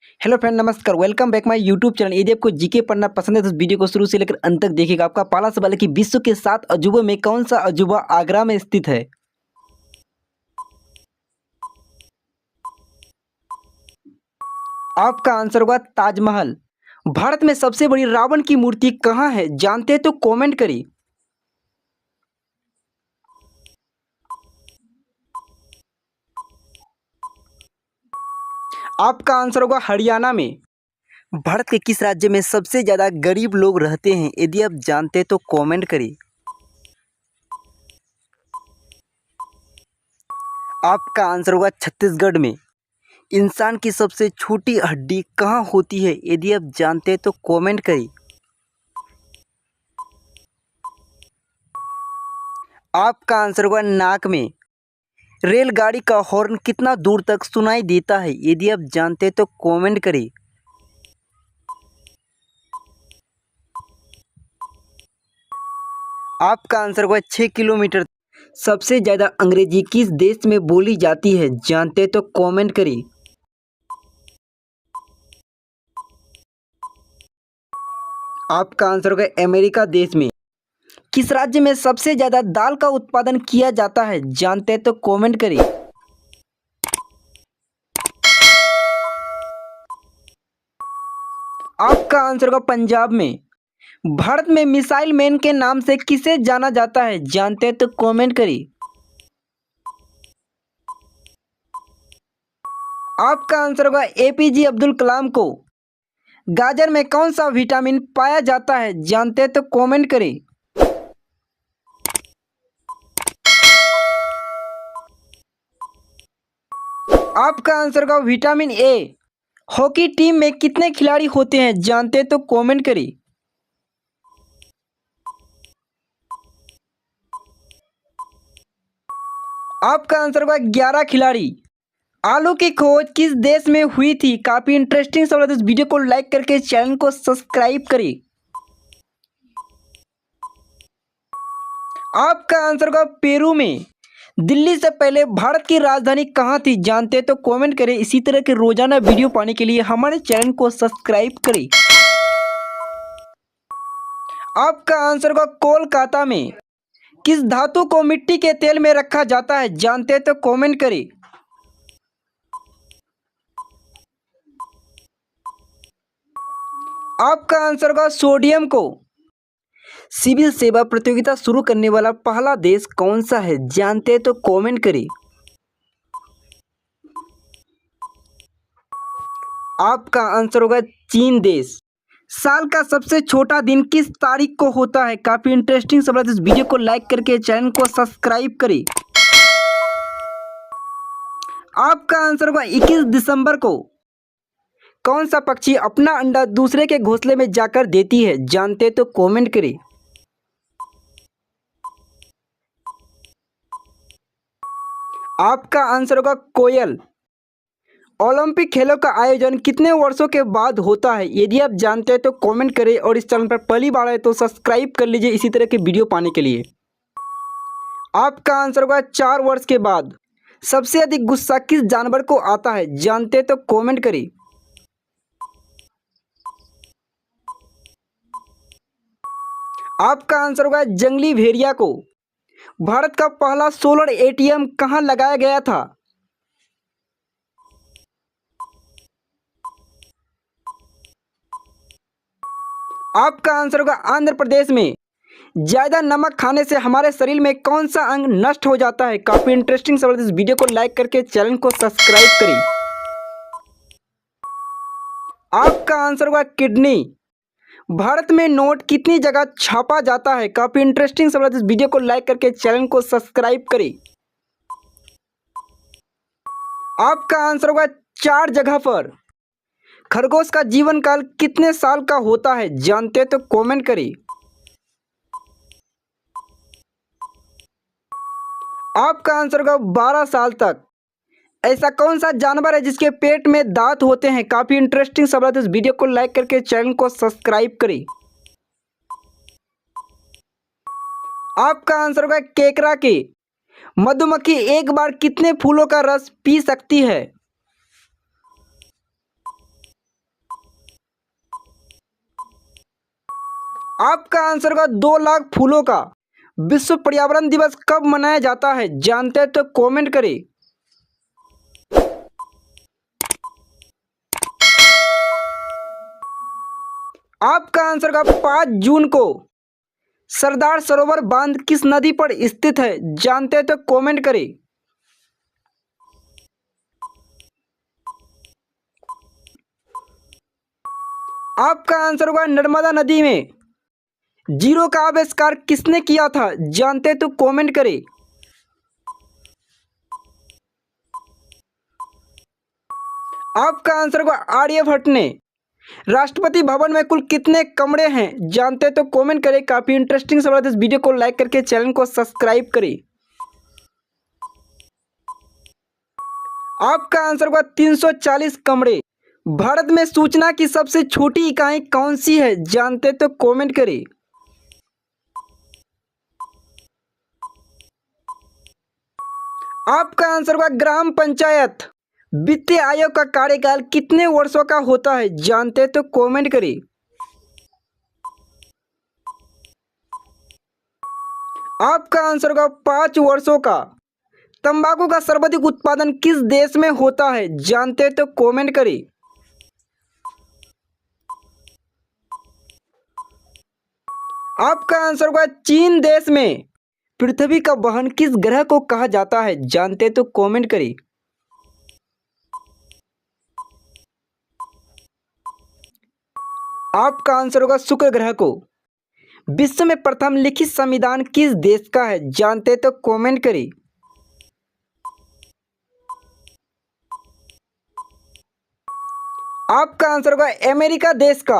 Hello friend, नमस्कार। Welcome back my YouTube channel. यदि आपको जीके पढ़ना पसंद है तो इस वीडियो को शुरू से लेकर अंत तक देखिएगा। आपका पहला सवाल है कि विश्व के 7 अजूबों में कौन सा अजूबा आगरा में स्थित है? आपका आंसर होगा ताजमहल। भारत में सबसे बड़ी रावण की मूर्ति कहाँ है? जानते हैं तो कमेंट करिए। आपका आंसर होगा हरियाणा में। भारत के किस राज्य में सबसे ज्यादा गरीब लोग रहते हैं? यदि आप जानते हैं तो कमेंट करिए। आपका आंसर होगा छत्तीसगढ़ में। इंसान की सबसे छोटी हड्डी कहाँ होती है? यदि आप जानते हैं तो कमेंट करिए। आपका आंसर होगा नाक में। रेलगाड़ी का हॉर्न कितना दूर तक सुनाई देता है? यदि आप जानते हैं तो कमेंट करिए। आपका आंसर होगा 6 किलोमीटर। सबसे ज़्यादा अंग्रेजी किस देश में बोली जाती है? जानते हैं तो कमेंट करिए। आपका आंसर होगा अमेरिका देश में। किस राज्य में सबसे ज़्यादा दाल का उत्पादन किया जाता है? जानते हैं तो कमेंट करिए। आपका आंसर होगा पंजाब में। भारत में मिसाइल मैन के नाम से किसे जाना जाता है? जानते हैं तो कमेंट करिए। आपका आंसर होगा एपीजे अब्दुल कलाम को। गाजर में कौन सा विटामिन पाया जाता है? जानते हैं तो कमेंट करें। आपका आंसर होगा विटामिन ए। हॉकी टीम में कितने खिलाड़ी होते हैं? जानते हैं तो कमेंट करें। आपका आंसर होगा 11 खिलाड़ी। आलू की खोज किस देश में हुई थी? काफी इंटरेस्टिंग सवाल है, तो इस वीडियो को लाइक करके चैनल को सब्सक्राइब करें। आपका आंसर होगा पेरू में। दिल्ली से पहले भारत की राजधानी कहाँ थी? जानते हैं तो कमेंट करें। इसी तरह के रोजाना वीडियो पाने के लिए हमारे चैनल को सब्सक्राइब करें। आपका आंसर होगा कोलकाता में। किस धातु को मिट्टी के तेल में रखा जाता है? जानते हैं तो कमेंट करें। आपका आंसर होगा सोडियम को। सिविल सेवा प्रतियोगिता शुरू करने वाला पहला देश कौन सा है? जानते हैं तो कमेंट करें। आपका आंसर होगा चीन देश। साल का सबसे छोटा दिन किस तारीख को होता है? काफी इंटरेस्टिंग सवाल है, इस वीडियो को लाइक करके चैनल को सब्सक्राइब करें। आपका आंसर होगा 21 दिसंबर को। कौन सा पक्षी अपना अंडा दूसरे के घोंसले में जाकर देती है? जानते हैं तो कमेंट करें। आपका आंसर होगा कोयल। ओलंपिक खेलों का आयोजन कितने वर्षों के बाद होता है? यदि आप जानते हैं तो कमेंट करें और इस चैनल पर पहली बार आए तो सब्सक्राइब कर लीजिए इसी तरह के वीडियो पाने के लिए। आपका आंसर होगा 4 वर्ष के बाद। सबसे अधिक गुस्सा किस जानवर को आता है? जानते हैं तो कमेंट करें। आपका आंसर होगा जंगली भेड़िया को। भारत का पहला सोलर एटीएम कहाँ लगाया गया था? आपका आंसर होगा आंध्र प्रदेश में। ज्यादा नमक खाने से हमारे शरीर में कौन सा अंग नष्ट हो जाता है? काफी इंटरेस्टिंग सवाल है, इस वीडियो को लाइक करके चैनल को सब्सक्राइब करें। आपका आंसर होगा किडनी। भारत में नोट कितनी जगह छापा जाता है? काफी इंटरेस्टिंग सवाल है, इस वीडियो को लाइक करके चैनल को सब्सक्राइब करें। आपका आंसर होगा 4 जगह पर। खरगोश का जीवन काल कितने साल का होता है? जानते हैं तो कमेंट करें। आपका आंसर होगा 12 साल तक। ऐसा कौन सा जानवर है जिसके पेट में दांत होते हैं? काफी इंटरेस्टिंग सवाल है, इस वीडियो को लाइक करके चैनल को सब्सक्राइब करें। आपका आंसर होगा केकड़ा के। मधुमक्खी एक बार कितने फूलों का रस पी सकती है? आपका आंसर होगा 2 लाख फूलों का। विश्व पर्यावरण दिवस कब मनाया जाता है, जानते हैं तो कमेंट करें। आपका आंसर होगा 5 जून को। सरदार सरोवर बांध किस नदी पर स्थित है, जानते हैं तो कमेंट करें। आपका आंसर होगा नर्मदा नदी में। जीरो का आविष्कार किसने किया था, जानते हैं तो कमेंट करें। आपका आंसर होगा आर्यभट्ट ने। राष्ट्रपति भवन में कुल कितने कमरे हैं, जानते हैं तो कमेंट करें। काफी इंटरेस्टिंग सवाल है, इस वीडियो को लाइक करके चैनल को सब्सक्राइब करें। आपका आंसर होगा 340 कमरे। भारत में सूचना की सबसे छोटी इकाई कौन सी है, जानते हैं तो कमेंट करें। आपका आंसर होगा ग्राम पंचायत। वित्तीय आयोग का कार्यकाल कितने वर्षों का होता है, जानते हैं तो कमेंट करें। आपका आंसर होगा 5 वर्षों का। तंबाकू का सर्वाधिक उत्पादन किस देश में होता है, जानते हैं तो कमेंट करें। आपका आंसर होगा चीन देश में। पृथ्वी का वहन किस ग्रह को कहा जाता है, जानते हैं तो कमेंट करें। आपका आंसर होगा शुक्र ग्रह को। विश्व में प्रथम लिखित संविधान किस देश का है, जानते हैं तो कमेंट करें। आपका आंसर होगा अमेरिका देश का।